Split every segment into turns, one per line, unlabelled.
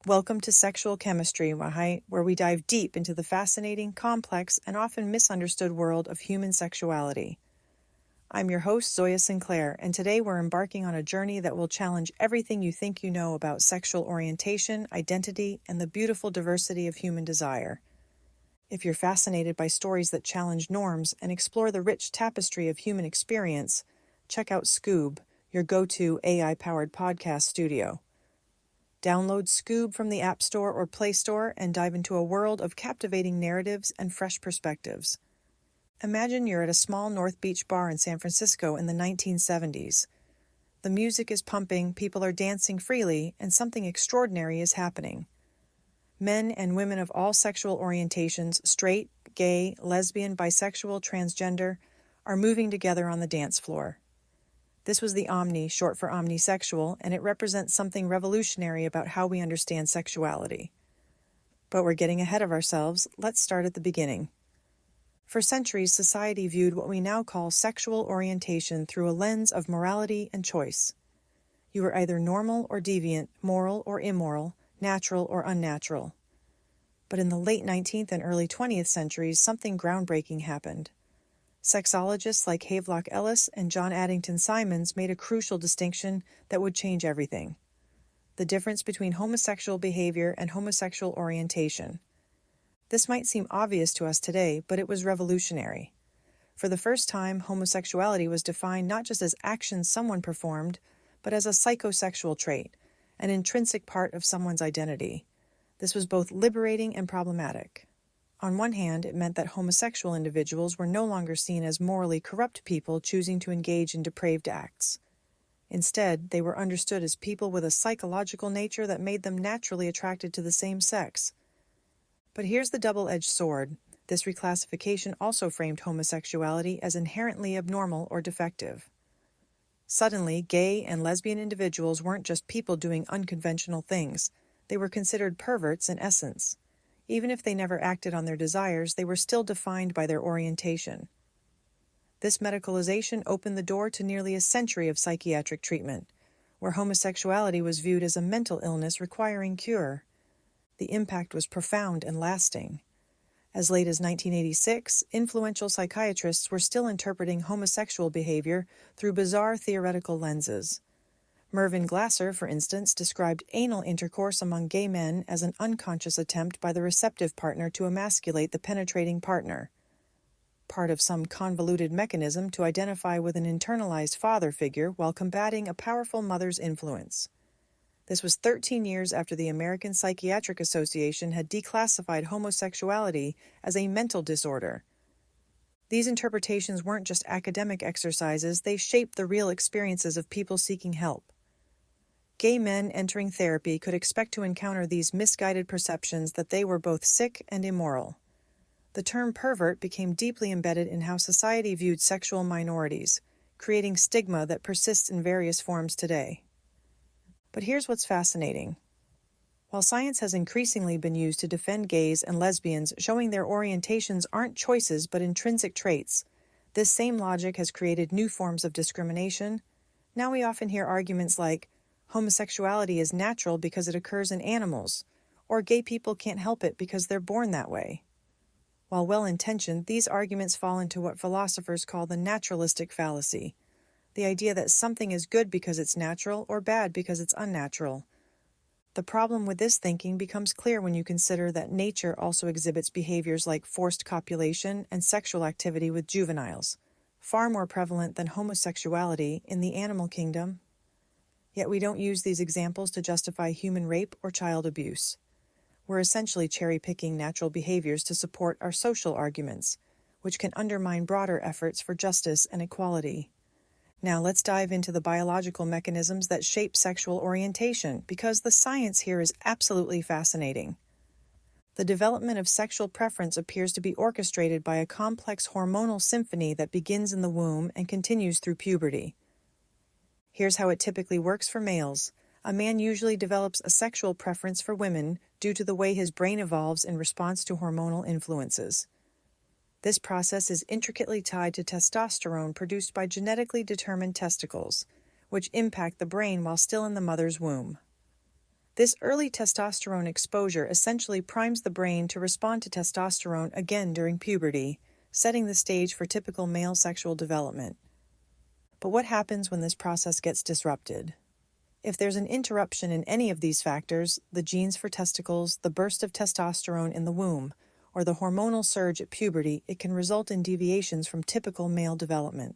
Welcome to Sexual Chemistry, where we dive deep into the fascinating, complex, and often misunderstood world of human sexuality. I'm your host, Zoya Sinclair, and today we're embarking on a journey that will challenge everything you think you know about sexual orientation, identity, and the beautiful diversity of human desire. If you're fascinated by stories that challenge norms and explore the rich tapestry of human experience, check out Scoob, your go-to AI-powered podcast studio. Download Scoob from the App Store or Play Store and dive into a world of captivating narratives and fresh perspectives. Imagine you're at a small North Beach bar in San Francisco in the 1970s. The music is pumping, people are dancing freely, and something extraordinary is happening. Men and women of all sexual orientations, straight, gay, lesbian, bisexual, transgender, are moving together on the dance floor. This was the Omni, short for omnisexual, and it represents something revolutionary about how we understand sexuality. But we're getting ahead of ourselves. Let's start at the beginning. For centuries, society viewed what we now call sexual orientation through a lens of morality and choice. You were either normal or deviant, moral or immoral, natural or unnatural. But in the late 19th and early 20th centuries, something groundbreaking happened. Sexologists like Havelock Ellis and John Addington Simons made a crucial distinction that would change everything: the difference between homosexual behavior and homosexual orientation. This might seem obvious to us today, but it was revolutionary. For the first time, homosexuality was defined not just as actions someone performed, but as a psychosexual trait, an intrinsic part of someone's identity. This was both liberating and problematic. On one hand, it meant that homosexual individuals were no longer seen as morally corrupt people choosing to engage in depraved acts. Instead, they were understood as people with a psychological nature that made them naturally attracted to the same sex. But here's the double-edged sword. This reclassification also framed homosexuality as inherently abnormal or defective. Suddenly, gay and lesbian individuals weren't just people doing unconventional things. They were considered perverts in essence. Even if they never acted on their desires, they were still defined by their orientation. This medicalization opened the door to nearly a century of psychiatric treatment, where homosexuality was viewed as a mental illness requiring cure. The impact was profound and lasting. As late as 1986, influential psychiatrists were still interpreting homosexual behavior through bizarre theoretical lenses. Mervyn Glasser, for instance, described anal intercourse among gay men as an unconscious attempt by the receptive partner to emasculate the penetrating partner, part of some convoluted mechanism to identify with an internalized father figure while combating a powerful mother's influence. This was 13 years after the American Psychiatric Association had declassified homosexuality as a mental disorder. These interpretations weren't just academic exercises, they shaped the real experiences of people seeking help. Gay men entering therapy could expect to encounter these misguided perceptions that they were both sick and immoral. The term pervert became deeply embedded in how society viewed sexual minorities, creating stigma that persists in various forms today. But here's what's fascinating. While science has increasingly been used to defend gays and lesbians, showing their orientations aren't choices but intrinsic traits, this same logic has created new forms of discrimination. Now we often hear arguments like, homosexuality is natural because it occurs in animals, or gay people can't help it because they're born that way. While well-intentioned, these arguments fall into what philosophers call the naturalistic fallacy, the idea that something is good because it's natural or bad because it's unnatural. The problem with this thinking becomes clear when you consider that nature also exhibits behaviors like forced copulation and sexual activity with juveniles, far more prevalent than homosexuality in the animal kingdom. Yet we don't use these examples to justify human rape or child abuse. We're essentially cherry-picking natural behaviors to support our social arguments, which can undermine broader efforts for justice and equality. Now let's dive into the biological mechanisms that shape sexual orientation, because the science here is absolutely fascinating. The development of sexual preference appears to be orchestrated by a complex hormonal symphony that begins in the womb and continues through puberty. Here's how it typically works for males. A man usually develops a sexual preference for women due to the way his brain evolves in response to hormonal influences. This process is intricately tied to testosterone produced by genetically determined testicles, which impact the brain while still in the mother's womb. This early testosterone exposure essentially primes the brain to respond to testosterone again during puberty, setting the stage for typical male sexual development. But what happens when this process gets disrupted? If there's an interruption in any of these factors, the genes for testicles, the burst of testosterone in the womb, or the hormonal surge at puberty, it can result in deviations from typical male development.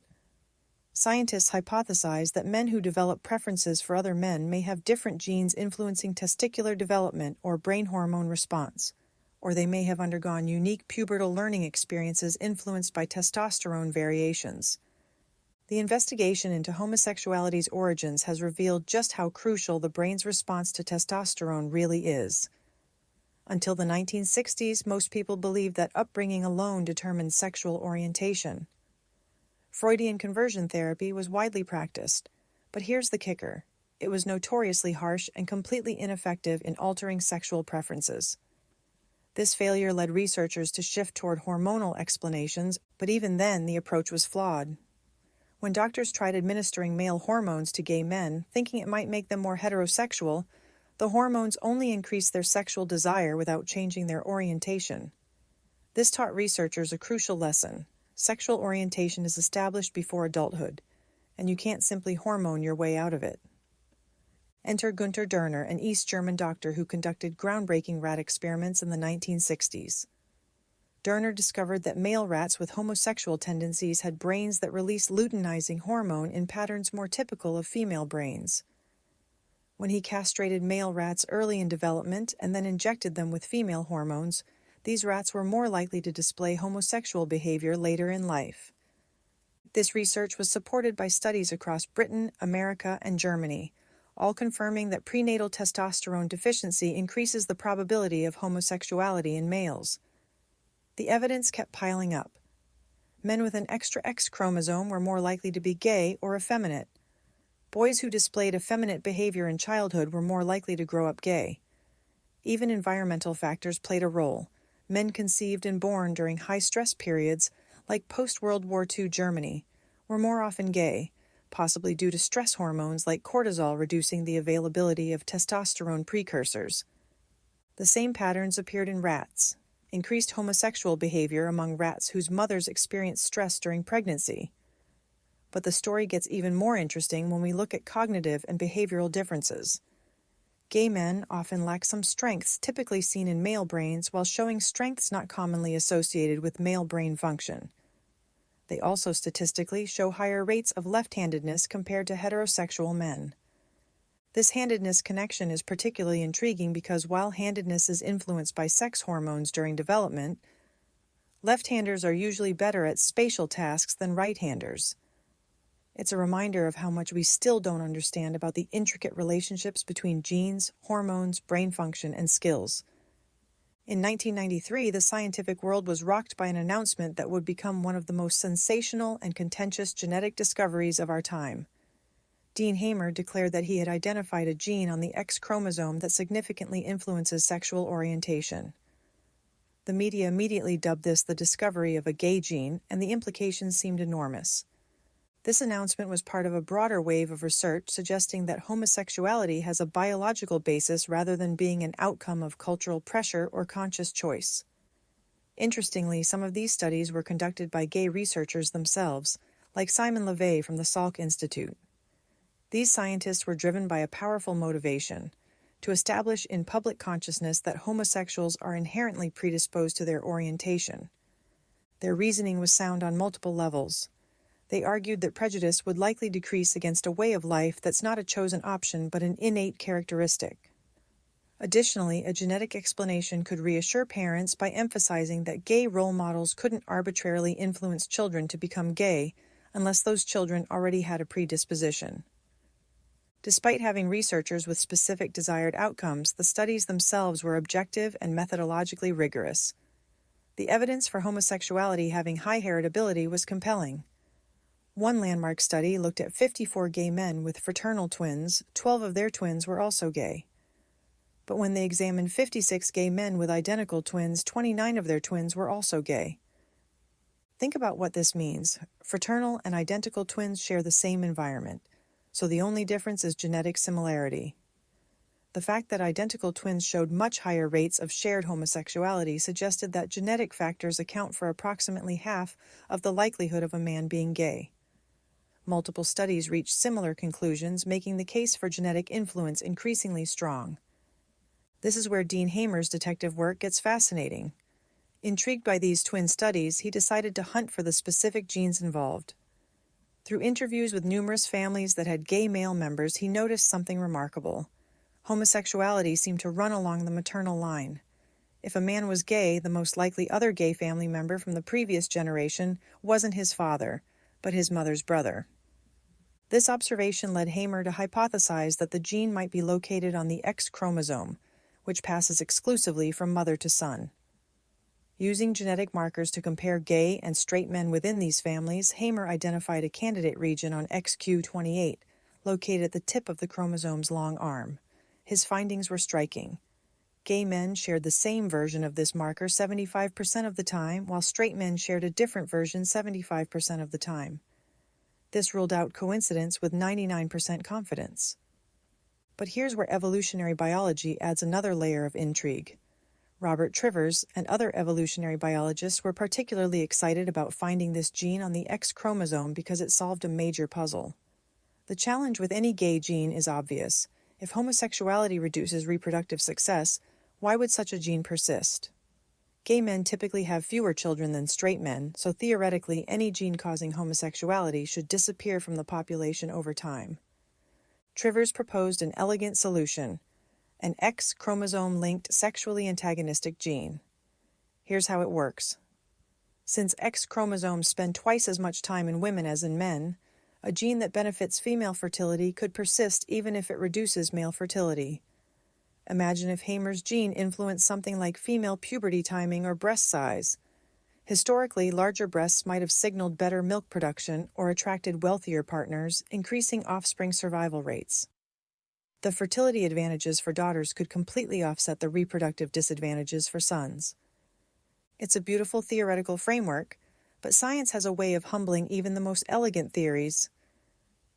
Scientists hypothesize that men who develop preferences for other men may have different genes influencing testicular development or brain hormone response, or they may have undergone unique pubertal learning experiences influenced by testosterone variations. The investigation into homosexuality's origins has revealed just how crucial the brain's response to testosterone really is. Until the 1960s, most people believed that upbringing alone determined sexual orientation. Freudian conversion therapy was widely practiced, but here's the kicker. It was notoriously harsh and completely ineffective in altering sexual preferences. This failure led researchers to shift toward hormonal explanations, but even then the approach was flawed. When doctors tried administering male hormones to gay men, thinking it might make them more heterosexual, the hormones only increased their sexual desire without changing their orientation. This taught researchers a crucial lesson. Sexual orientation is established before adulthood, and you can't simply hormone your way out of it. Enter Günther Dörner, an East German doctor who conducted groundbreaking rat experiments in the 1960s. Dörner discovered that male rats with homosexual tendencies had brains that released luteinizing hormone in patterns more typical of female brains. When he castrated male rats early in development and then injected them with female hormones, these rats were more likely to display homosexual behavior later in life. This research was supported by studies across Britain, America, and Germany, all confirming that prenatal testosterone deficiency increases the probability of homosexuality in males. The evidence kept piling up. Men with an extra X chromosome were more likely to be gay or effeminate. Boys who displayed effeminate behavior in childhood were more likely to grow up gay. Even environmental factors played a role. Men conceived and born during high-stress periods, like post-World War II Germany, were more often gay, possibly due to stress hormones like cortisol reducing the availability of testosterone precursors. The same patterns appeared in rats. Increased homosexual behavior among rats whose mothers experienced stress during pregnancy. But the story gets even more interesting when we look at cognitive and behavioral differences. Gay men often lack some strengths typically seen in male brains while showing strengths not commonly associated with male brain function. They also statistically show higher rates of left-handedness compared to heterosexual men. This handedness connection is particularly intriguing because while handedness is influenced by sex hormones during development, left-handers are usually better at spatial tasks than right-handers. It's a reminder of how much we still don't understand about the intricate relationships between genes, hormones, brain function, and skills. In 1993, the scientific world was rocked by an announcement that would become one of the most sensational and contentious genetic discoveries of our time. Dean Hamer declared that he had identified a gene on the X chromosome that significantly influences sexual orientation. The media immediately dubbed this the discovery of a gay gene, and the implications seemed enormous. This announcement was part of a broader wave of research suggesting that homosexuality has a biological basis rather than being an outcome of cultural pressure or conscious choice. Interestingly, some of these studies were conducted by gay researchers themselves, like Simon LeVay from the Salk Institute. These scientists were driven by a powerful motivation: to establish in public consciousness that homosexuals are inherently predisposed to their orientation. Their reasoning was sound on multiple levels. They argued that prejudice would likely decrease against a way of life that's not a chosen option but an innate characteristic. Additionally, a genetic explanation could reassure parents by emphasizing that gay role models couldn't arbitrarily influence children to become gay unless those children already had a predisposition. Despite having researchers with specific desired outcomes, the studies themselves were objective and methodologically rigorous. The evidence for homosexuality having high heritability was compelling. One landmark study looked at 54 gay men with fraternal twins. 12 of their twins were also gay. But when they examined 56 gay men with identical twins, 29 of their twins were also gay. Think about what this means. Fraternal and identical twins share the same environment, so the only difference is genetic similarity. The fact that identical twins showed much higher rates of shared homosexuality suggested that genetic factors account for approximately half of the likelihood of a man being gay. Multiple studies reached similar conclusions, making the case for genetic influence increasingly strong. This is where Dean Hamer's detective work gets fascinating. Intrigued by these twin studies, he decided to hunt for the specific genes involved. Through interviews with numerous families that had gay male members, he noticed something remarkable. Homosexuality seemed to run along the maternal line. If a man was gay, the most likely other gay family member from the previous generation wasn't his father, but his mother's brother. This observation led Hamer to hypothesize that the gene might be located on the X chromosome, which passes exclusively from mother to son. Using genetic markers to compare gay and straight men within these families, Hamer identified a candidate region on XQ28, located at the tip of the chromosome's long arm. His findings were striking. Gay men shared the same version of this marker 75% of the time, while straight men shared a different version 75% of the time. This ruled out coincidence with 99% confidence. But here's where evolutionary biology adds another layer of intrigue. Robert Trivers and other evolutionary biologists were particularly excited about finding this gene on the X chromosome because it solved a major puzzle. The challenge with any gay gene is obvious. If homosexuality reduces reproductive success, why would such a gene persist? Gay men typically have fewer children than straight men, so theoretically any gene causing homosexuality should disappear from the population over time. Trivers proposed an elegant solution: an X chromosome-linked sexually antagonistic gene. Here's how it works. Since X chromosomes spend twice as much time in women as in men, a gene that benefits female fertility could persist even if it reduces male fertility. Imagine if Hamer's gene influenced something like female puberty timing or breast size. Historically, larger breasts might have signaled better milk production or attracted wealthier partners, increasing offspring survival rates. The fertility advantages for daughters could completely offset the reproductive disadvantages for sons. It's a beautiful theoretical framework, but science has a way of humbling even the most elegant theories.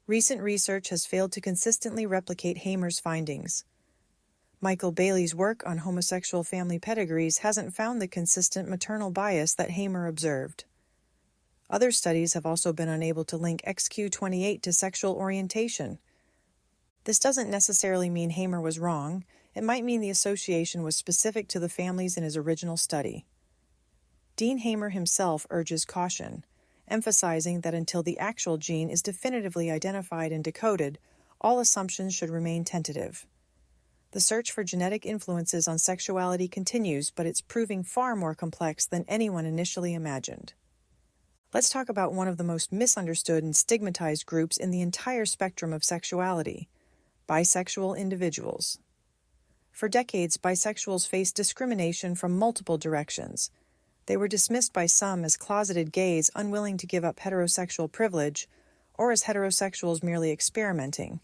Recent research has failed to consistently replicate Hamer's findings. Michael Bailey's work on homosexual family pedigrees hasn't found the consistent maternal bias that Hamer observed. Other studies have also been unable to link XQ28 to sexual orientation. This doesn't necessarily mean Hamer was wrong. It might mean the association was specific to the families in his original study. Dean Hamer himself urges caution, emphasizing that until the actual gene is definitively identified and decoded, all assumptions should remain tentative. The search for genetic influences on sexuality continues, but it's proving far more complex than anyone initially imagined. Let's talk about one of the most misunderstood and stigmatized groups in the entire spectrum of sexuality: bisexual individuals. For decades, bisexuals faced discrimination from multiple directions. They were dismissed by some as closeted gays unwilling to give up heterosexual privilege, or as heterosexuals merely experimenting.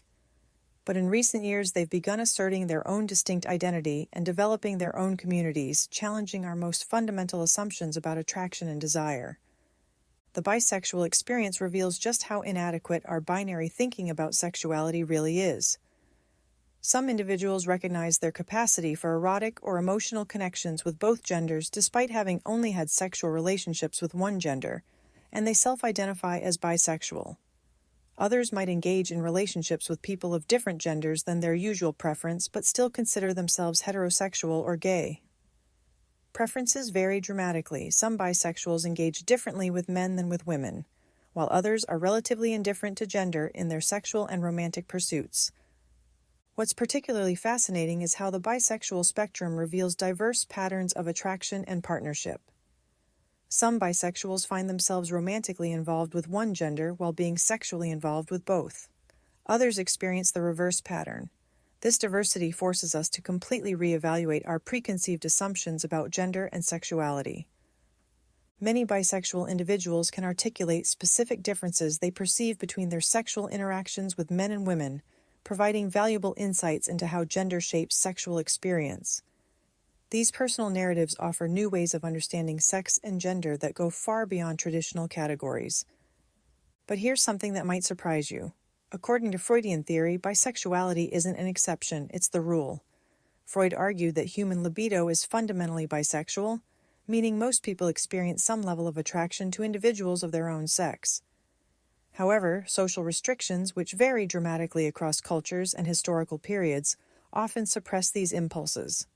But in recent years, they've begun asserting their own distinct identity and developing their own communities, challenging our most fundamental assumptions about attraction and desire. The bisexual experience reveals just how inadequate our binary thinking about sexuality really is. Some individuals recognize their capacity for erotic or emotional connections with both genders despite having only had sexual relationships with one gender, and they self-identify as bisexual. Others might engage in relationships with people of different genders than their usual preference, but still consider themselves heterosexual or gay. Preferences vary dramatically. Some bisexuals engage differently with men than with women, while others are relatively indifferent to gender in their sexual and romantic pursuits. What's particularly fascinating is how the bisexual spectrum reveals diverse patterns of attraction and partnership. Some bisexuals find themselves romantically involved with one gender while being sexually involved with both. Others experience the reverse pattern. This diversity forces us to completely reevaluate our preconceived assumptions about gender and sexuality. Many bisexual individuals can articulate specific differences they perceive between their sexual interactions with men and women, providing valuable insights into how gender shapes sexual experience. These personal narratives offer new ways of understanding sex and gender that go far beyond traditional categories. But here's something that might surprise you. According to Freudian theory, bisexuality isn't an exception, it's the rule. Freud argued that human libido is fundamentally bisexual, meaning most people experience some level of attraction to individuals of their own sex. However, social restrictions, which vary dramatically across cultures and historical periods, often suppress these impulses.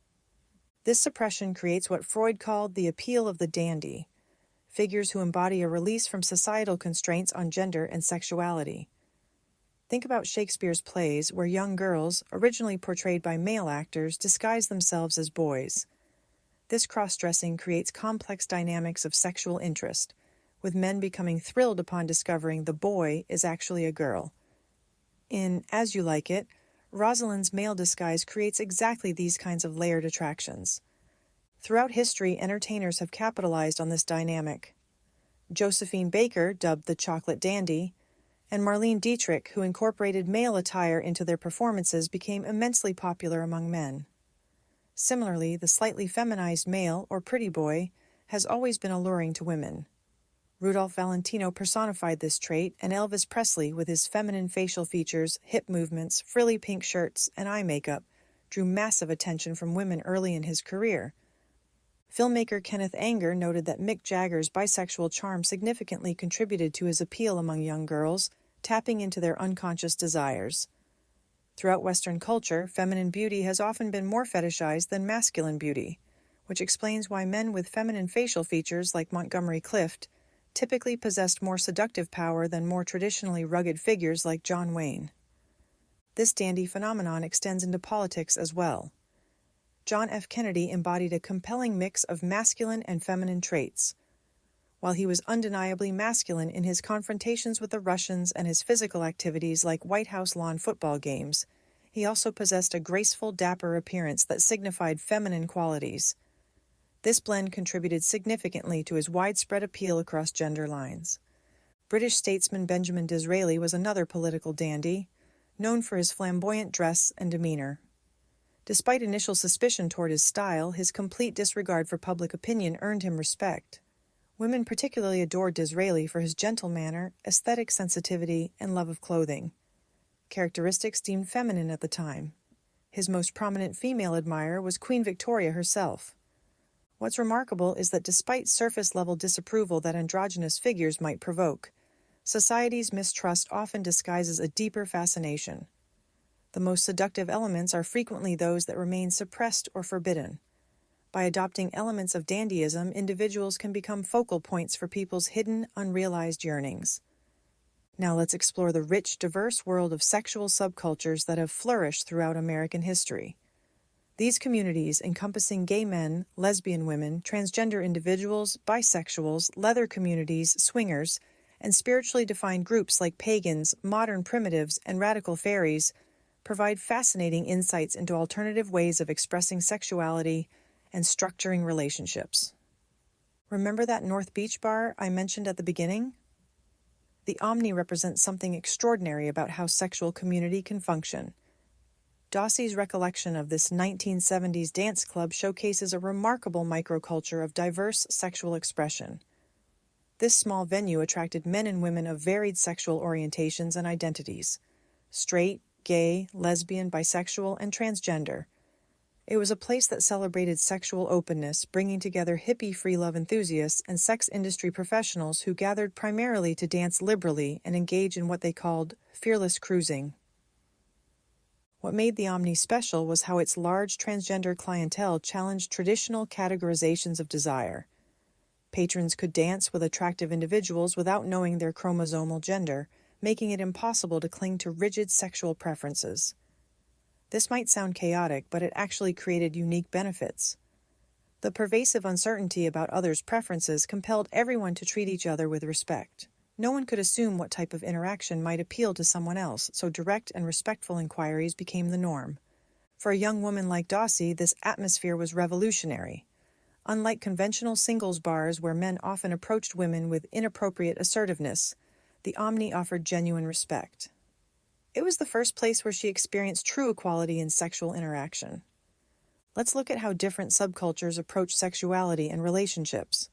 This suppression creates what Freud called the appeal of the dandy, figures who embody a release from societal constraints on gender and sexuality. Think about Shakespeare's plays where young girls, originally portrayed by male actors, disguise themselves as boys. This cross-dressing creates complex dynamics of sexual interest, with men becoming thrilled upon discovering the boy is actually a girl. In As You Like It, Rosalind's male disguise creates exactly these kinds of layered attractions. Throughout history, entertainers have capitalized on this dynamic. Josephine Baker, dubbed the Chocolate Dandy, and Marlene Dietrich, who incorporated male attire into their performances, became immensely popular among men. Similarly, the slightly feminized male, or pretty boy, has always been alluring to women. Rudolph Valentino personified this trait, and Elvis Presley, with his feminine facial features, hip movements, frilly pink shirts, and eye makeup, drew massive attention from women early in his career. Filmmaker Kenneth Anger noted that Mick Jagger's bisexual charm significantly contributed to his appeal among young girls, tapping into their unconscious desires. Throughout Western culture, feminine beauty has often been more fetishized than masculine beauty, which explains why men with feminine facial features like Montgomery Clift typically possessed more seductive power than more traditionally rugged figures like John Wayne. This dandy phenomenon extends into politics as well. John F. Kennedy embodied a compelling mix of masculine and feminine traits. While he was undeniably masculine in his confrontations with the Russians and his physical activities like White House lawn football games, he also possessed a graceful, dapper appearance that signified feminine qualities. This blend contributed significantly to his widespread appeal across gender lines. British statesman Benjamin Disraeli was another political dandy, known for his flamboyant dress and demeanor. Despite initial suspicion toward his style, his complete disregard for public opinion earned him respect. Women particularly adored Disraeli for his gentle manner, aesthetic sensitivity, and love of clothing, characteristics deemed feminine at the time. His most prominent female admirer was Queen Victoria herself. What's remarkable is that despite surface-level disapproval that androgynous figures might provoke, society's mistrust often disguises a deeper fascination. The most seductive elements are frequently those that remain suppressed or forbidden. By adopting elements of dandyism, individuals can become focal points for people's hidden, unrealized yearnings. Now let's explore the rich, diverse world of sexual subcultures that have flourished throughout American history. These communities, encompassing gay men, lesbian women, transgender individuals, bisexuals, leather communities, swingers, and spiritually defined groups like pagans, modern primitives, and radical faeries, provide fascinating insights into alternative ways of expressing sexuality and structuring relationships. Remember that North Beach bar I mentioned at the beginning? The Omni represents something extraordinary about how sexual community can function. Dossie's recollection of this 1970s dance club showcases a remarkable microculture of diverse sexual expression. This small venue attracted men and women of varied sexual orientations and identities: straight, gay, lesbian, bisexual, and transgender. It was a place that celebrated sexual openness, bringing together hippie free love enthusiasts and sex industry professionals who gathered primarily to dance liberally and engage in what they called fearless cruising. What made the Omni special was how its large transgender clientele challenged traditional categorizations of desire. Patrons could dance with attractive individuals without knowing their chromosomal gender, making it impossible to cling to rigid sexual preferences. This might sound chaotic, but it actually created unique benefits. The pervasive uncertainty about others' preferences compelled everyone to treat each other with respect. No one could assume what type of interaction might appeal to someone else, so direct and respectful inquiries became the norm. For a young woman like Dossie, this atmosphere was revolutionary. Unlike conventional singles bars where men often approached women with inappropriate assertiveness, the Omni offered genuine respect. It was the first place where she experienced true equality in sexual interaction. Let's look at how different subcultures approach sexuality and relationships.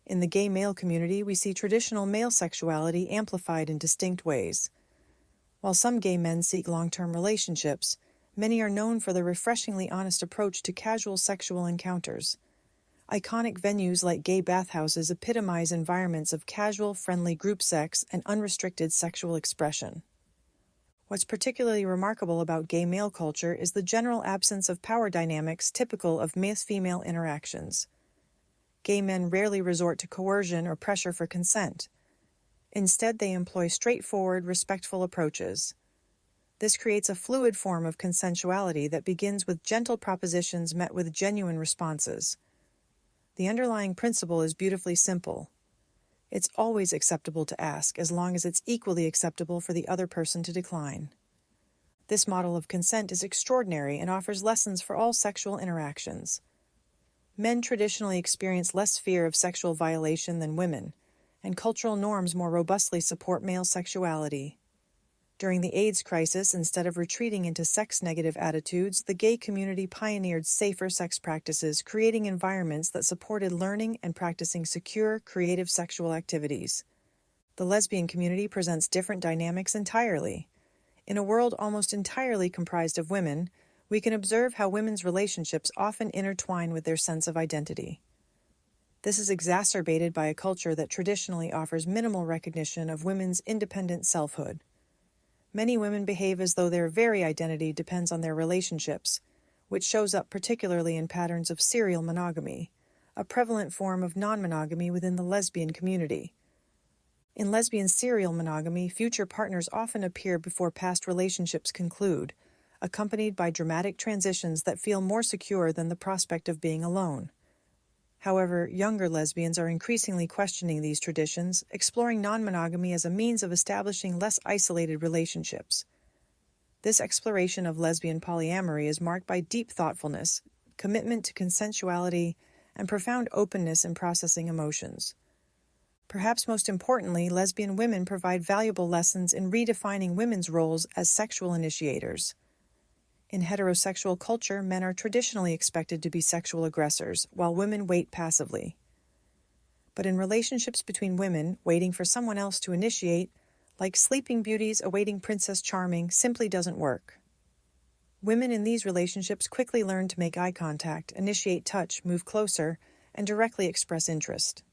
In the gay male community, we see traditional male sexuality amplified in distinct ways. While some gay men seek long-term relationships, many are known for their refreshingly honest approach to casual sexual encounters. Iconic venues like gay bathhouses epitomize environments of casual, friendly group sex and unrestricted sexual expression. What's particularly remarkable about gay male culture is the general absence of power dynamics typical of male-female interactions. Gay men rarely resort to coercion or pressure for consent. Instead, they employ straightforward, respectful approaches. This creates a fluid form of consensuality that begins with gentle propositions met with genuine responses. The underlying principle is beautifully simple. It's always acceptable to ask, as long as it's equally acceptable for the other person to decline. This model of consent is extraordinary and offers lessons for all sexual interactions. Men traditionally experience less fear of sexual violation than women, and cultural norms more robustly support male sexuality. During the AIDS crisis, instead of retreating into sex-negative attitudes, the gay community pioneered safer sex practices, creating environments that supported learning and practicing secure, creative sexual activities. The lesbian community presents different dynamics entirely. In a world almost entirely comprised of women, we can observe how women's relationships often intertwine with their sense of identity. This is exacerbated by a culture that traditionally offers minimal recognition of women's independent selfhood. Many women behave as though their very identity depends on their relationships, which shows up particularly in patterns of serial monogamy, a prevalent form of non-monogamy within the lesbian community. In lesbian serial monogamy, future partners often appear before past relationships conclude, accompanied by dramatic transitions that feel more secure than the prospect of being alone. However, younger lesbians are increasingly questioning these traditions, exploring non-monogamy as a means of establishing less isolated relationships. This exploration of lesbian polyamory is marked by deep thoughtfulness, commitment to consensuality, and profound openness in processing emotions. Perhaps most importantly, lesbian women provide valuable lessons in redefining women's roles as sexual initiators. In heterosexual culture, men are traditionally expected to be sexual aggressors, while women wait passively. But in relationships between women, waiting for someone else to initiate, like Sleeping Beauties awaiting Princess Charming, simply doesn't work. Women in these relationships quickly learn to make eye contact, initiate touch, move closer, and directly express interest.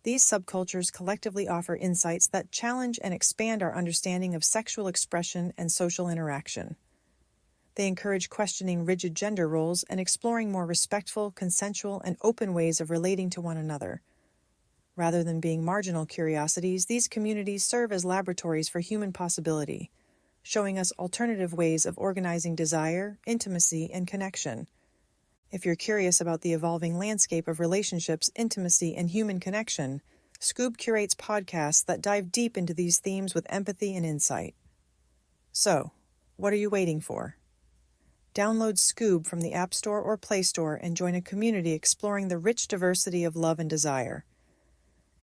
These subcultures collectively offer insights that challenge and expand our understanding of sexual expression and social interaction. They encourage questioning rigid gender roles and exploring more respectful, consensual, and open ways of relating to one another. Rather than being marginal curiosities, these communities serve as laboratories for human possibility, showing us alternative ways of organizing desire, intimacy, and connection. If you're curious about the evolving landscape of relationships, intimacy, and human connection, Scoob curates podcasts that dive deep into these themes with empathy and insight. So, what are you waiting for? Download Scoob from the App Store or Play Store and join a community exploring the rich diversity of love and desire.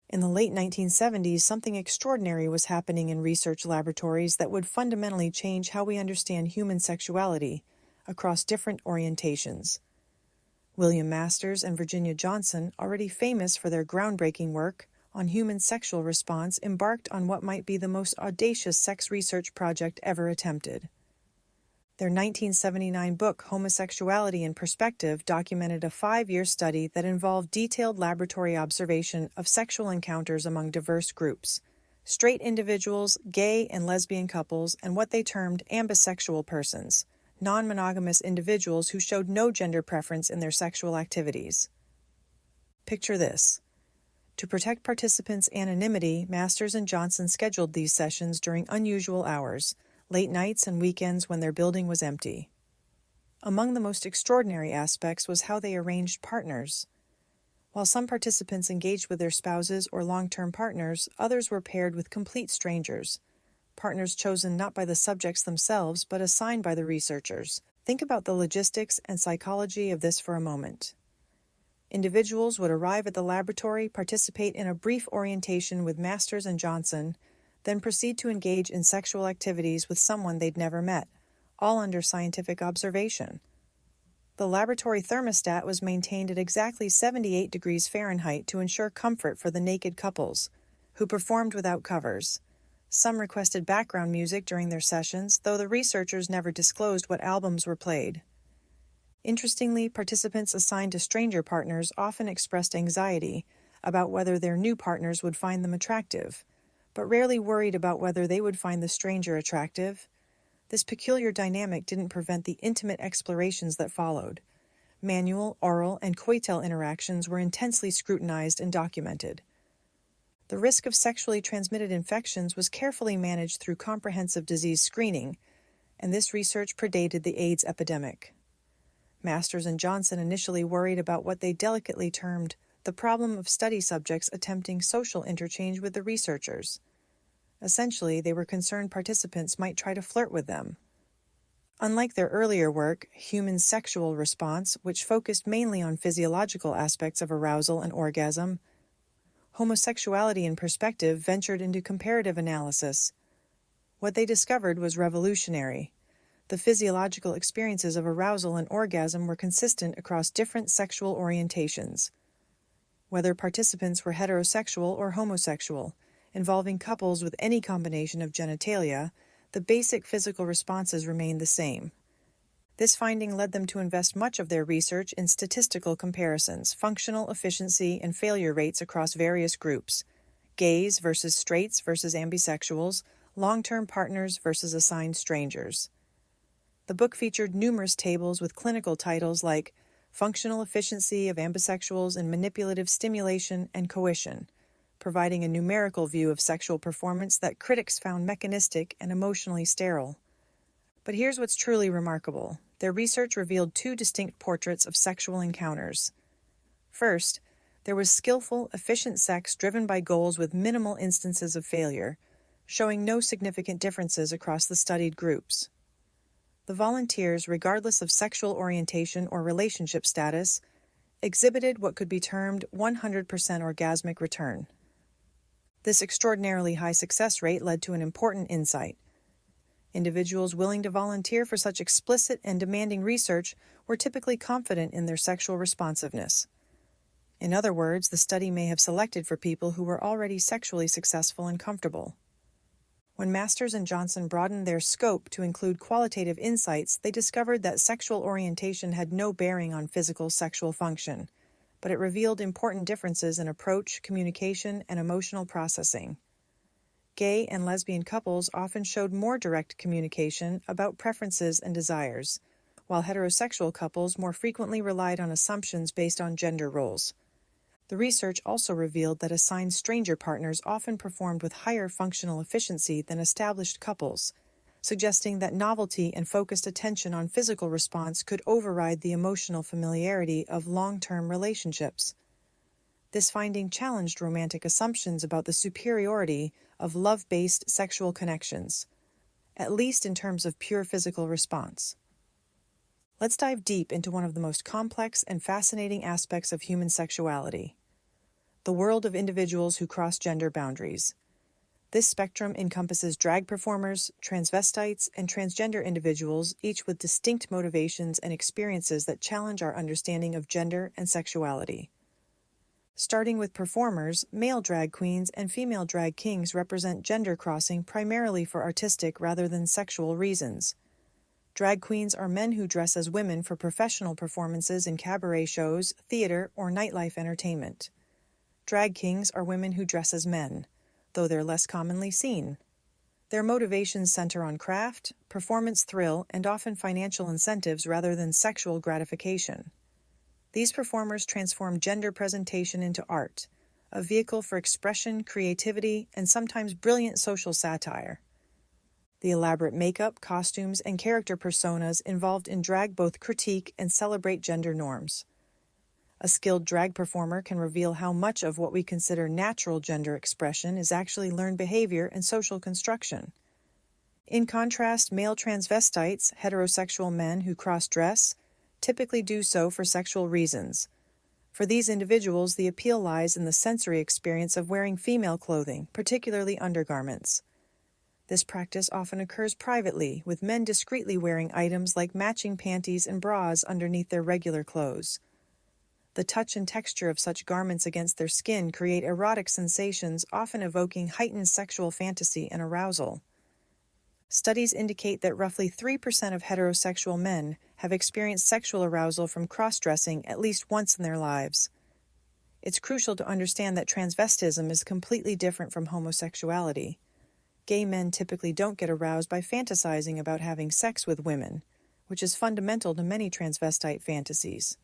In the late 1970s, something extraordinary was happening in research laboratories that would fundamentally change how we understand human sexuality across different orientations. William Masters and Virginia Johnson, already famous for their groundbreaking work on human sexual response, embarked on what might be the most audacious sex research project ever attempted. Their 1979 book, Homosexuality in Perspective, documented a 5-year study that involved detailed laboratory observation of sexual encounters among diverse groups, straight individuals, gay and lesbian couples, and what they termed ambisexual persons, non-monogamous individuals who showed no gender preference in their sexual activities. Picture this. To protect participants' anonymity, Masters and Johnson scheduled these sessions during unusual hours, late nights and weekends when their building was empty. Among the most extraordinary aspects was how they arranged partners. While some participants engaged with their spouses or long-term partners, others were paired with complete strangers, partners chosen not by the subjects themselves but assigned by the researchers. Think about the logistics and psychology of this for a moment. Individuals would arrive at the laboratory, participate in a brief orientation with Masters and Johnson, then proceed to engage in sexual activities with someone they'd never met, all under scientific observation. The laboratory thermostat was maintained at exactly 78 degrees Fahrenheit to ensure comfort for the naked couples, who performed without covers. Some requested background music during their sessions, though the researchers never disclosed what albums were played. Interestingly, participants assigned to stranger partners often expressed anxiety about whether their new partners would find them attractive, but rarely worried about whether they would find the stranger attractive. This peculiar dynamic didn't prevent the intimate explorations that followed. Manual, oral, and coital interactions were intensely scrutinized and documented. The risk of sexually transmitted infections was carefully managed through comprehensive disease screening, and this research predated the AIDS epidemic. Masters and Johnson initially worried about what they delicately termed the problem of study subjects attempting social interchange with the researchers. Essentially, they were concerned participants might try to flirt with them. Unlike their earlier work, Human Sexual Response, which focused mainly on physiological aspects of arousal and orgasm, Homosexuality in Perspective ventured into comparative analysis. What they discovered was revolutionary. The physiological experiences of arousal and orgasm were consistent across different sexual orientations, whether participants were heterosexual or homosexual, involving couples with any combination of genitalia. The basic physical responses remained the same. This finding led them to invest much of their research in statistical comparisons, functional efficiency, and failure rates across various groups: gays versus straights versus ambisexuals, long-term partners versus assigned strangers. The book featured numerous tables with clinical titles like Functional Efficiency of Ambisexuals in Manipulative Stimulation and Coition, providing a numerical view of sexual performance that critics found mechanistic and emotionally sterile. But here's what's truly remarkable. Their research revealed two distinct portraits of sexual encounters. First, there was skillful, efficient sex driven by goals with minimal instances of failure, showing no significant differences across the studied groups. The volunteers, regardless of sexual orientation or relationship status, exhibited what could be termed 100% orgasmic return. This extraordinarily high success rate led to an important insight. Individuals willing to volunteer for such explicit and demanding research were typically confident in their sexual responsiveness. In other words, the study may have selected for people who were already sexually successful and comfortable. When Masters and Johnson broadened their scope to include qualitative insights, they discovered that sexual orientation had no bearing on physical sexual function, but it revealed important differences in approach, communication, and emotional processing. Gay and lesbian couples often showed more direct communication about preferences and desires, while heterosexual couples more frequently relied on assumptions based on gender roles. The research also revealed that assigned stranger partners often performed with higher functional efficiency than established couples, suggesting that novelty and focused attention on physical response could override the emotional familiarity of long-term relationships. This finding challenged romantic assumptions about the superiority of love-based sexual connections, at least in terms of pure physical response. Let's dive deep into one of the most complex and fascinating aspects of human sexuality: the world of individuals who cross gender boundaries. This spectrum encompasses drag performers, transvestites, and transgender individuals, each with distinct motivations and experiences that challenge our understanding of gender and sexuality. Starting with performers, male drag queens and female drag kings represent gender crossing primarily for artistic rather than sexual reasons. Drag queens are men who dress as women for professional performances in cabaret shows, theater, or nightlife entertainment. Drag kings are women who dress as men, though they're less commonly seen. Their motivations center on craft, performance thrill, and often financial incentives rather than sexual gratification. These performers transform gender presentation into art, a vehicle for expression, creativity, and sometimes brilliant social satire. The elaborate makeup, costumes, and character personas involved in drag both critique and celebrate gender norms. A skilled drag performer can reveal how much of what we consider natural gender expression is actually learned behavior and social construction. In contrast, male transvestites, heterosexual men who cross-dress, typically do so for sexual reasons. For these individuals, the appeal lies in the sensory experience of wearing female clothing, particularly undergarments. This practice often occurs privately, with men discreetly wearing items like matching panties and bras underneath their regular clothes. The touch and texture of such garments against their skin create erotic sensations, often evoking heightened sexual fantasy and arousal. Studies indicate that roughly 3% of heterosexual men have experienced sexual arousal from cross-dressing at least once in their lives. It's crucial to understand that transvestism is completely different from homosexuality. Gay men typically don't get aroused by fantasizing about having sex with women, which is fundamental to many transvestite fantasies.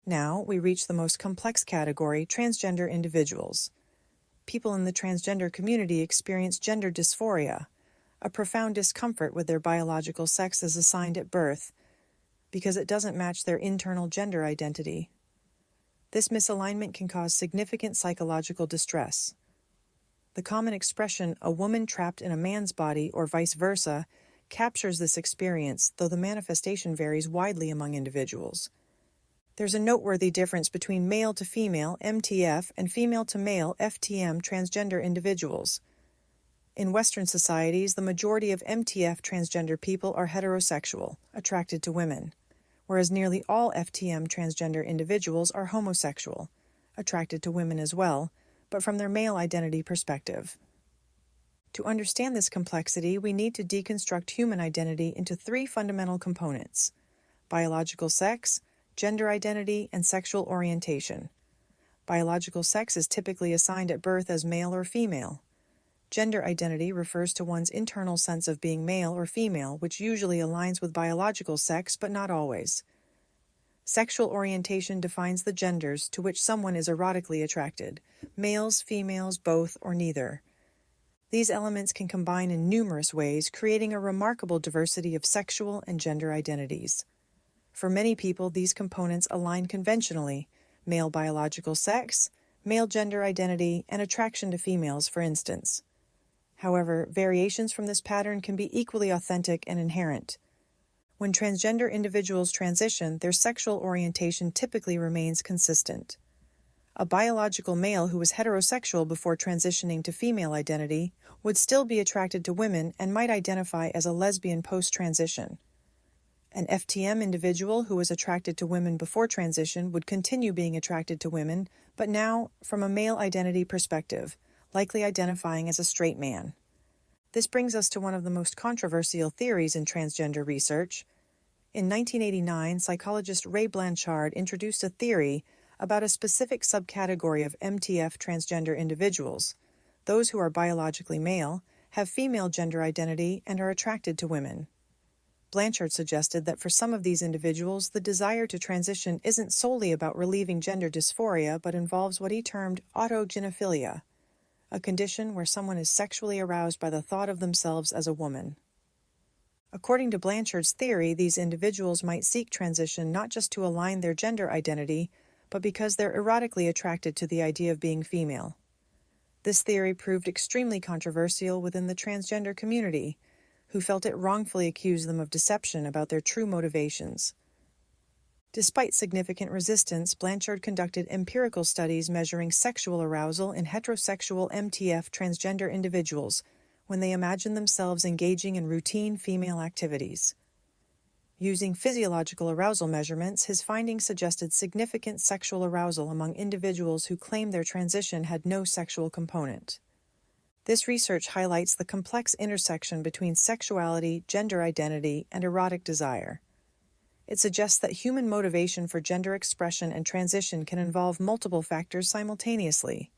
Now, we reach the most complex category, transgender individuals. People in the transgender community experience gender dysphoria, a profound discomfort with their biological sex as assigned at birth, because it doesn't match their internal gender identity. This misalignment can cause significant psychological distress. The common expression, "a woman trapped in a man's body," or vice versa, captures this experience, though the manifestation varies widely among individuals. There's a noteworthy difference between male to female (MTF) and female to male (FTM) transgender individuals. In Western societies, the majority of MTF transgender people are heterosexual, attracted to women, whereas nearly all FTM transgender individuals are homosexual, attracted to women as well, but from their male identity perspective. To understand this complexity, we need to deconstruct human identity into three fundamental components: biological sex, gender identity, and sexual orientation. Biological sex is typically assigned at birth as male or female. Gender identity refers to one's internal sense of being male or female, which usually aligns with biological sex, but not always. Sexual orientation defines the genders to which someone is erotically attracted: males, females, both, or neither. These elements can combine in numerous ways, creating a remarkable diversity of sexual and gender identities. For many people, these components align conventionally: male biological sex, male gender identity, and attraction to females, for instance. However, variations from this pattern can be equally authentic and inherent. When transgender individuals transition, their sexual orientation typically remains consistent. A biological male who was heterosexual before transitioning to female identity would still be attracted to women and might identify as a lesbian post-transition. An FTM individual who was attracted to women before transition would continue being attracted to women, but now from a male identity perspective, likely identifying as a straight man. This brings us to one of the most controversial theories in transgender research. In 1989, psychologist Ray Blanchard introduced a theory about a specific subcategory of MTF transgender individuals, those who are biologically male, have female gender identity, and are attracted to women. Blanchard suggested that for some of these individuals, the desire to transition isn't solely about relieving gender dysphoria, but involves what he termed autogynephilia, a condition where someone is sexually aroused by the thought of themselves as a woman. According to Blanchard's theory, these individuals might seek transition not just to align their gender identity, but because they're erotically attracted to the idea of being female. This theory proved extremely controversial within the transgender community, who felt it wrongfully accused them of deception about their true motivations. Despite significant resistance, Blanchard conducted empirical studies measuring sexual arousal in heterosexual MTF transgender individuals when they imagined themselves engaging in routine female activities. Using physiological arousal measurements, his findings suggested significant sexual arousal among individuals who claimed their transition had no sexual component. This research highlights the complex intersection between sexuality, gender identity, and erotic desire. It suggests that human motivation for gender expression and transition can involve multiple factors simultaneously.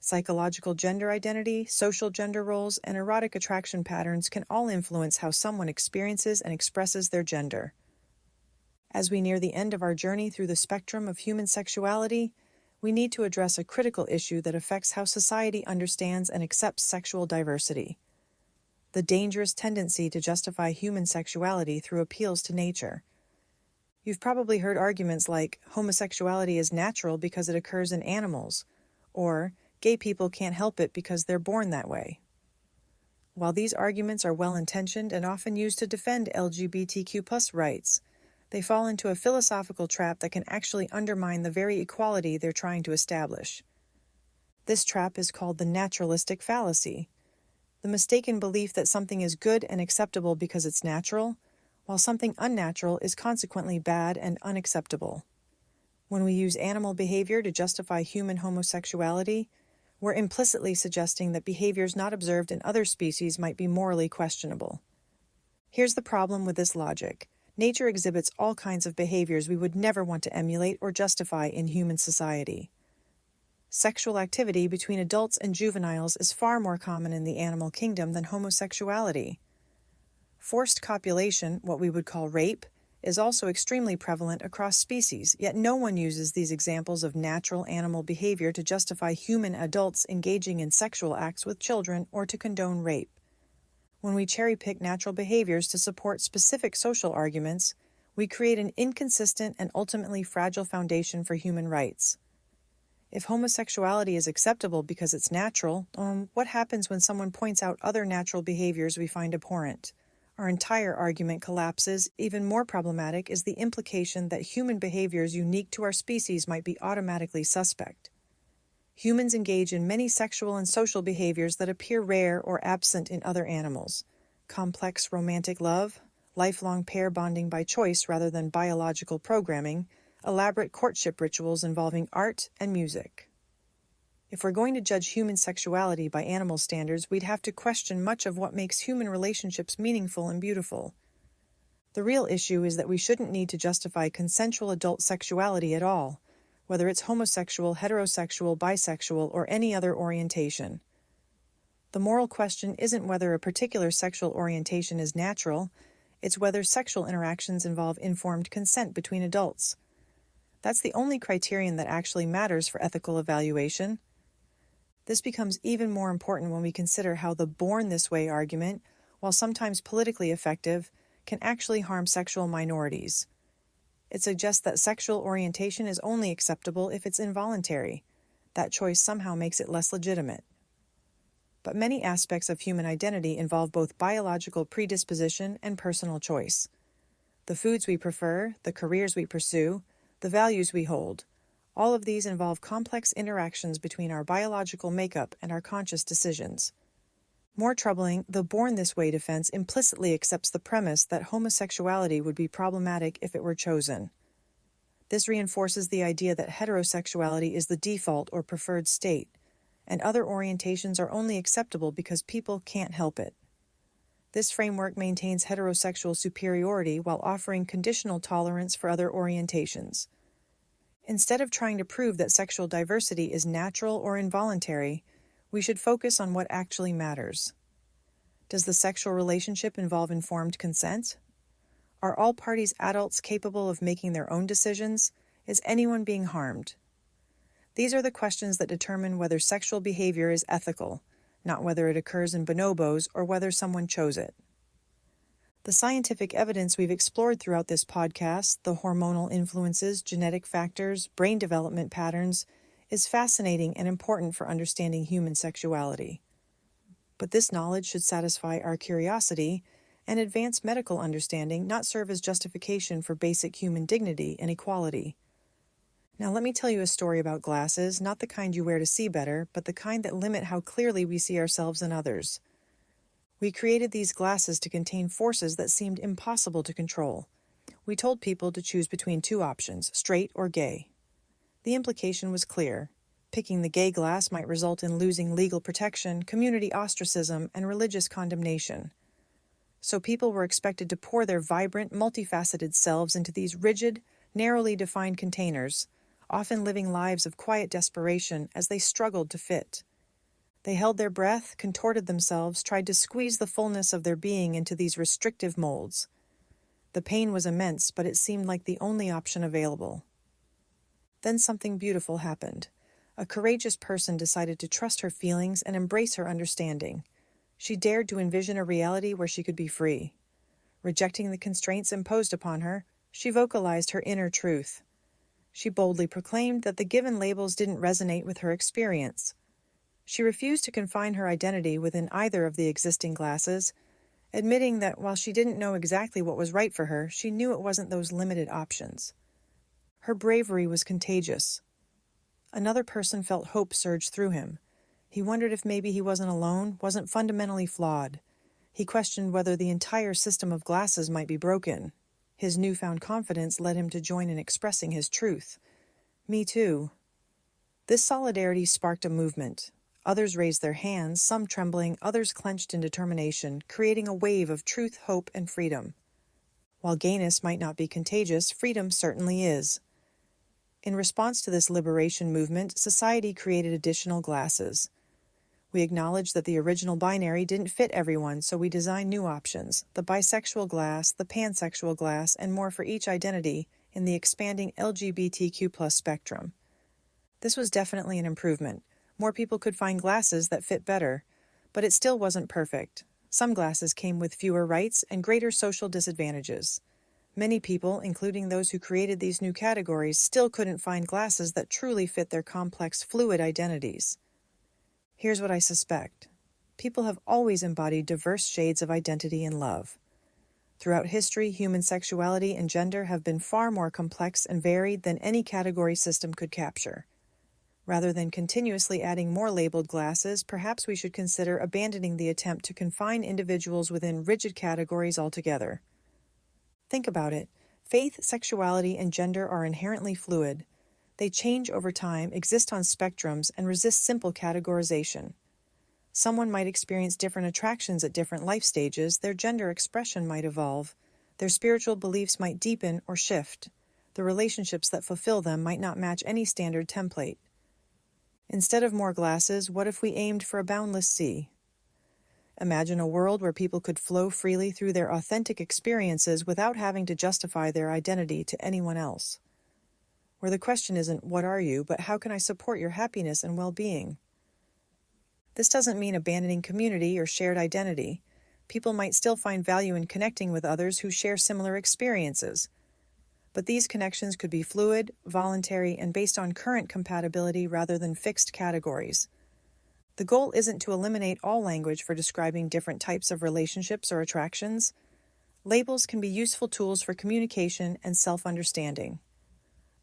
Psychological gender identity, social gender roles, and erotic attraction patterns can all influence how someone experiences and expresses their gender. As we near the end of our journey through the spectrum of human sexuality, we need to address a critical issue that affects how society understands and accepts sexual diversity: the dangerous tendency to justify human sexuality through appeals to nature. You've probably heard arguments like, homosexuality is natural because it occurs in animals, or gay people can't help it because they're born that way. While these arguments are well-intentioned and often used to defend LGBTQ+ rights, they fall into a philosophical trap that can actually undermine the very equality they're trying to establish. This trap is called the naturalistic fallacy, the mistaken belief that something is good and acceptable because it's natural, while something unnatural is consequently bad and unacceptable. When we use animal behavior to justify human homosexuality, we're implicitly suggesting that behaviors not observed in other species might be morally questionable. Here's the problem with this logic. Nature exhibits all kinds of behaviors we would never want to emulate or justify in human society. Sexual activity between adults and juveniles is far more common in the animal kingdom than homosexuality. Forced copulation, what we would call rape, is also extremely prevalent across species, yet no one uses these examples of natural animal behavior to justify human adults engaging in sexual acts with children or to condone rape. When we cherry-pick natural behaviors to support specific social arguments, we create an inconsistent and ultimately fragile foundation for human rights. If homosexuality is acceptable because it's natural, what happens when someone points out other natural behaviors we find abhorrent? Our entire argument collapses. Even more problematic is the implication that human behaviors unique to our species might be automatically suspect. Humans engage in many sexual and social behaviors that appear rare or absent in other animals. Complex romantic love, lifelong pair bonding by choice rather than biological programming, elaborate courtship rituals involving art and music. If we're going to judge human sexuality by animal standards, we'd have to question much of what makes human relationships meaningful and beautiful. The real issue is that we shouldn't need to justify consensual adult sexuality at all, whether it's homosexual, heterosexual, bisexual, or any other orientation. The moral question isn't whether a particular sexual orientation is natural, it's whether sexual interactions involve informed consent between adults. That's the only criterion that actually matters for ethical evaluation. This becomes even more important when we consider how the born this way argument, while sometimes politically effective, can actually harm sexual minorities. It suggests that sexual orientation is only acceptable if it's involuntary. That choice somehow makes it less legitimate. But many aspects of human identity involve both biological predisposition and personal choice. The foods we prefer, the careers we pursue, the values we hold, all of these involve complex interactions between our biological makeup and our conscious decisions. More troubling, the born this way defense implicitly accepts the premise that homosexuality would be problematic if it were chosen. This reinforces the idea that heterosexuality is the default or preferred state, and other orientations are only acceptable because people can't help it. This framework maintains heterosexual superiority while offering conditional tolerance for other orientations. Instead of trying to prove that sexual diversity is natural or involuntary, we should focus on what actually matters. Does the sexual relationship involve informed consent? Are all parties adults capable of making their own decisions? Is anyone being harmed? These are the questions that determine whether sexual behavior is ethical, not whether it occurs in bonobos or whether someone chose it. The scientific evidence we've explored throughout this podcast, the hormonal influences, genetic factors, brain development patterns, is fascinating and important for understanding human sexuality. But this knowledge should satisfy our curiosity and advance medical understanding, not serve as justification for basic human dignity and equality. Now let me tell you a story about glasses, not the kind you wear to see better, but the kind that limit how clearly we see ourselves and others. We created these glasses to contain forces that seemed impossible to control. We told people to choose between two options, straight or gay. The implication was clear. Picking the gay glass might result in losing legal protection, community ostracism, and religious condemnation. So people were expected to pour their vibrant, multifaceted selves into these rigid, narrowly defined containers, often living lives of quiet desperation as they struggled to fit. They held their breath, contorted themselves, tried to squeeze the fullness of their being into these restrictive molds. The pain was immense, but it seemed like the only option available. Then something beautiful happened. A courageous person decided to trust her feelings and embrace her understanding. She dared to envision a reality where she could be free. Rejecting the constraints imposed upon her, she vocalized her inner truth. She boldly proclaimed that the given labels didn't resonate with her experience. She refused to confine her identity within either of the existing glasses, admitting that while she didn't know exactly what was right for her, she knew it wasn't those limited options. Her bravery was contagious. Another person felt hope surge through him. He wondered if maybe he wasn't alone, wasn't fundamentally flawed. He questioned whether the entire system of glasses might be broken. His newfound confidence led him to join in expressing his truth. Me too. This solidarity sparked a movement. Others raised their hands, some trembling, others clenched in determination, creating a wave of truth, hope, and freedom. While gayness might not be contagious, freedom certainly is. In response to this liberation movement, society created additional glasses. We acknowledged that the original binary didn't fit everyone, so we designed new options, the bisexual glass, the pansexual glass, and more for each identity in the expanding LGBTQ+ spectrum. This was definitely an improvement. More people could find glasses that fit better, but it still wasn't perfect. Some glasses came with fewer rights and greater social disadvantages. Many people, including those who created these new categories, still couldn't find glasses that truly fit their complex, fluid identities. Here's what I suspect. People have always embodied diverse shades of identity and love. Throughout history, human sexuality and gender have been far more complex and varied than any category system could capture. Rather than continuously adding more labeled glasses, perhaps we should consider abandoning the attempt to confine individuals within rigid categories altogether. Think about it. Faith, sexuality, and gender are inherently fluid. They change over time, exist on spectrums, and resist simple categorization. Someone might experience different attractions at different life stages, their gender expression might evolve, their spiritual beliefs might deepen or shift, the relationships that fulfill them might not match any standard template. Instead of more glasses, what if we aimed for a boundless sea? Imagine a world where people could flow freely through their authentic experiences without having to justify their identity to anyone else. Where the question isn't, what are you, but how can I support your happiness and well-being? This doesn't mean abandoning community or shared identity. People might still find value in connecting with others who share similar experiences. But these connections could be fluid, voluntary, and based on current compatibility rather than fixed categories. The goal isn't to eliminate all language for describing different types of relationships or attractions. Labels can be useful tools for communication and self-understanding.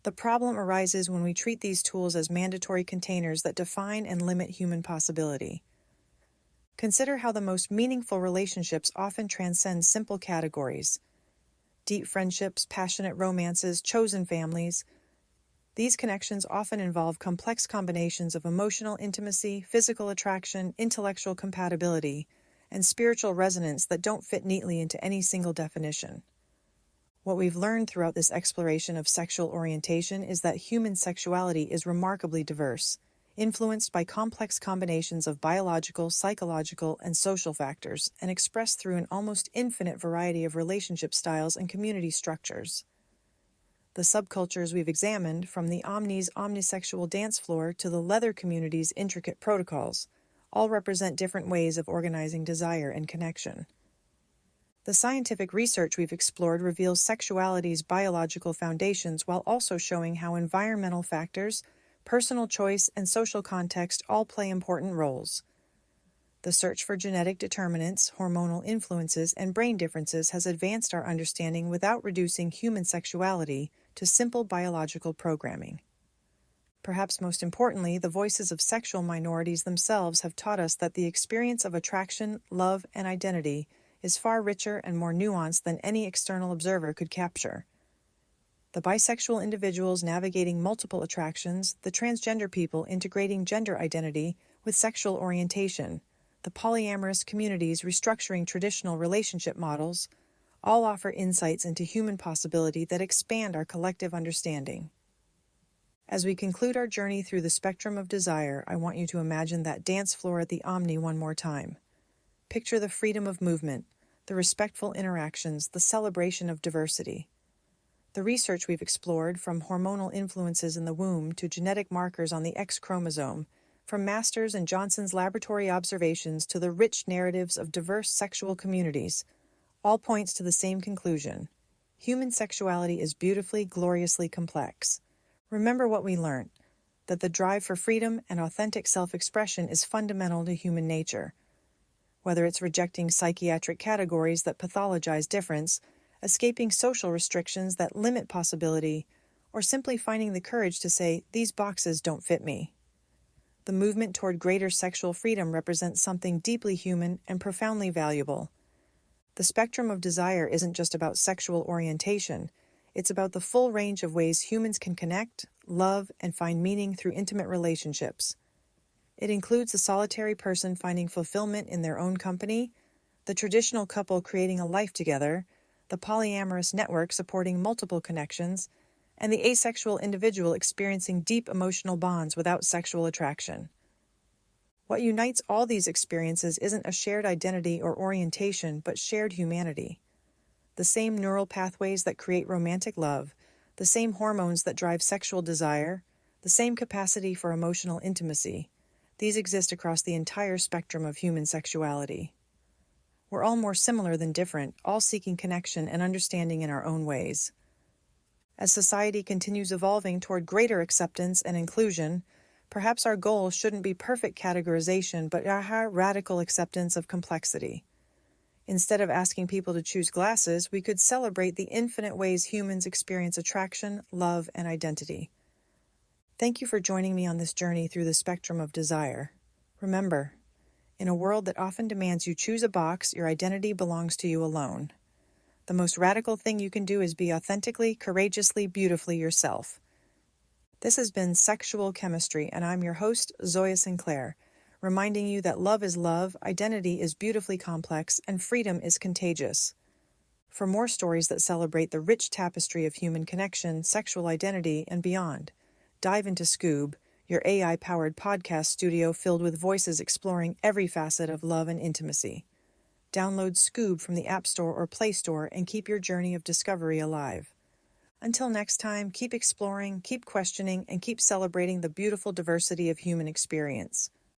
The problem arises when we treat these tools as mandatory containers that define and limit human possibility. Consider how the most meaningful relationships often transcend simple categories. Deep friendships, passionate romances, chosen families. These connections often involve complex combinations of emotional intimacy, physical attraction, intellectual compatibility, and spiritual resonance that don't fit neatly into any single definition. What we've learned throughout this exploration of sexual orientation is that human sexuality is remarkably diverse, influenced by complex combinations of biological, psychological, and social factors, and expressed through an almost infinite variety of relationship styles and community structures. The subcultures we've examined, from the Omni's omnisexual dance floor to the leather community's intricate protocols, all represent different ways of organizing desire and connection. The scientific research we've explored reveals sexuality's biological foundations while also showing how environmental factors, personal choice, and social context all play important roles. The search for genetic determinants, hormonal influences, and brain differences has advanced our understanding without reducing human sexuality to simple biological programming. Perhaps most importantly, the voices of sexual minorities themselves have taught us that the experience of attraction, love, and identity is far richer and more nuanced than any external observer could capture. The bisexual individuals navigating multiple attractions, the transgender people integrating gender identity with sexual orientation, the polyamorous communities restructuring traditional relationship models, all offer insights into human possibility that expand our collective understanding. As we conclude our journey through the spectrum of desire, I want you to imagine that dance floor at the Omni one more time. Picture the freedom of movement, the respectful interactions, the celebration of diversity. The research we've explored, from hormonal influences in the womb to genetic markers on the X chromosome, from Masters and Johnson's laboratory observations to the rich narratives of diverse sexual communities, all points to the same conclusion. Human sexuality is beautifully, gloriously complex. Remember what we learned, that the drive for freedom and authentic self-expression is fundamental to human nature. Whether it's rejecting psychiatric categories that pathologize difference, escaping social restrictions that limit possibility, or simply finding the courage to say, "These boxes don't fit me." The movement toward greater sexual freedom represents something deeply human and profoundly valuable. The spectrum of desire isn't just about sexual orientation, it's about the full range of ways humans can connect, love, and find meaning through intimate relationships. It includes the solitary person finding fulfillment in their own company, the traditional couple creating a life together, the polyamorous network supporting multiple connections, and the asexual individual experiencing deep emotional bonds without sexual attraction. What unites all these experiences isn't a shared identity or orientation, but shared humanity. The same neural pathways that create romantic love, the same hormones that drive sexual desire, the same capacity for emotional intimacy. These exist across the entire spectrum of human sexuality. We're all more similar than different, all seeking connection and understanding in our own ways. As society continues evolving toward greater acceptance and inclusion, perhaps our goal shouldn't be perfect categorization, but a radical acceptance of complexity. Instead of asking people to choose glasses, we could celebrate the infinite ways humans experience attraction, love, and identity. Thank you for joining me on this journey through the spectrum of desire. Remember, in a world that often demands you choose a box, your identity belongs to you alone. The most radical thing you can do is be authentically, courageously, beautifully yourself. This has been Sexual Chemistry, and I'm your host, Zoya Sinclair, reminding you that love is love, identity is beautifully complex, and freedom is contagious. For more stories that celebrate the rich tapestry of human connection, sexual identity, and beyond, dive into Scoob, your AI-powered podcast studio filled with voices exploring every facet of love and intimacy. Download Scoob from the App Store or Play Store and keep your journey of discovery alive. Until next time, keep exploring, keep questioning, and keep celebrating the beautiful diversity of human experience.